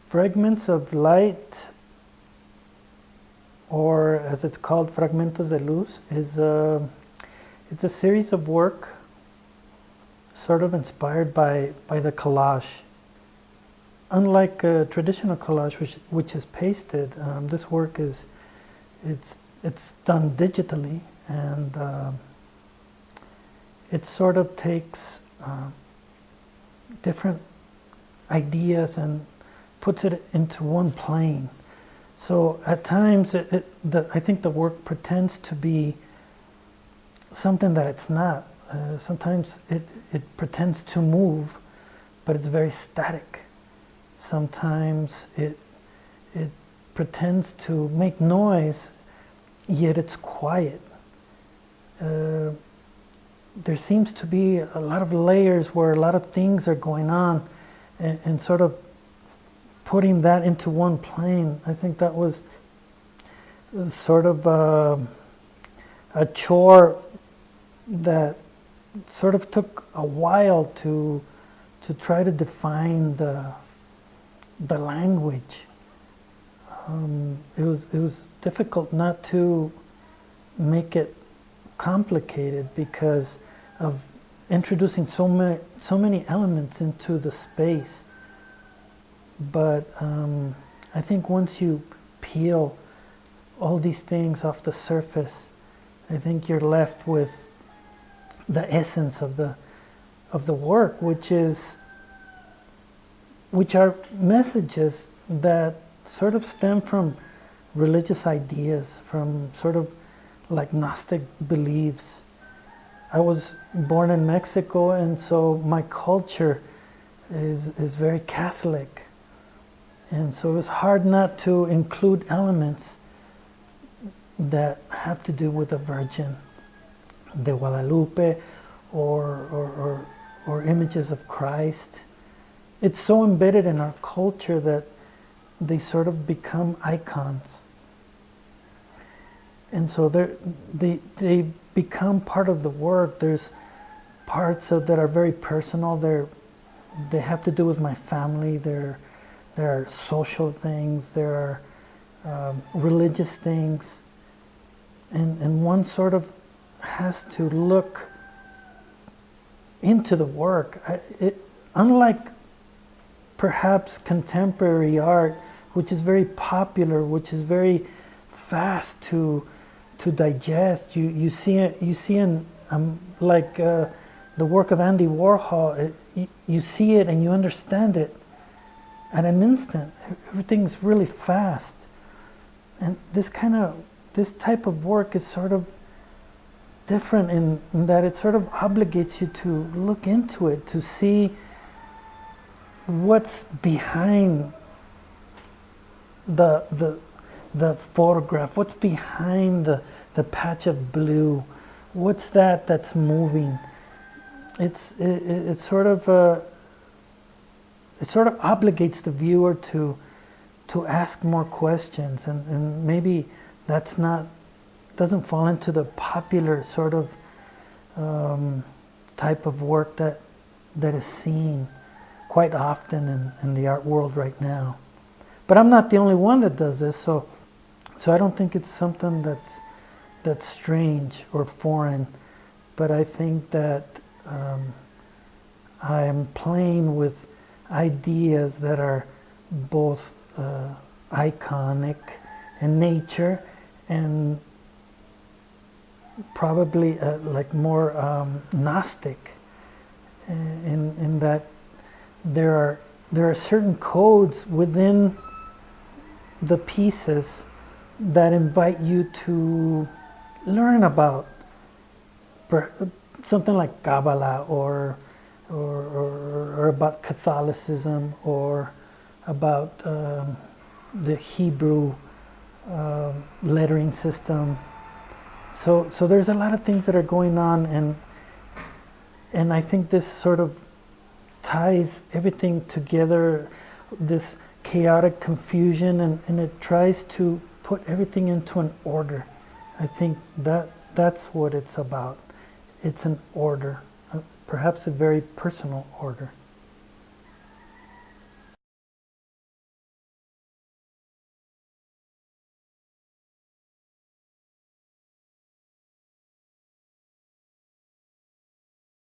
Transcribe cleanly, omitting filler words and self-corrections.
Fragments of light, or as it's called, fragmentos de luz, it's a series of work sort of inspired by the collage. Unlike a traditional collage, which is pasted, this work it's done digitally, and it sort of takes different ideas and puts it into one plane. So at times, I think the work pretends to be something that it's not. Sometimes it pretends to move, but it's very static. Sometimes it pretends to make noise, yet it's quiet. There seems to be a lot of layers where a lot of things are going on, and sort of putting that into one plane. I think that was sort of a chore that sort of took a while to try to define the language. It was difficult not to make it complicated because of introducing so many elements into the space. But I think once you peel all these things off the surface, I think you're left with the essence of the work, which are messages that sort of stem from religious ideas, from sort of like Gnostic beliefs. I was born in Mexico, and so my culture is very Catholic. And so it was hard not to include elements that have to do with the Virgin de Guadalupe, or images of Christ. It's so embedded in our culture that they sort of become icons. And so they become part of the work. There's parts that are very personal. They have to do with my family. There are social things. There are religious things. And one sort of has to look into the work. Unlike perhaps contemporary art, which is very popular, which is very fast to digest. You see in like the work of Andy Warhol. You see it and you understand it at an instant. Everything's really fast, and this type of work is sort of different in that it sort of obligates you to look into it, to see what's behind the photograph, what's behind the patch of blue, what's that's moving. It sort of obligates the viewer to ask more questions, and maybe doesn't fall into the popular sort of type of work that is seen quite often in the art world right now. But I'm not the only one that does this, so I don't think it's something that's strange or foreign. But I think that I am playing with ideas that are both iconic in nature and probably like more Gnostic, in that there are certain codes within the pieces that invite you to learn about something like Kabbalah or about Catholicism, or about the Hebrew lettering system. So there's a lot of things that are going on, and I think this sort of ties everything together, this chaotic confusion, and it tries to put everything into an order. I think that's what it's about. It's an order, perhaps a very personal order.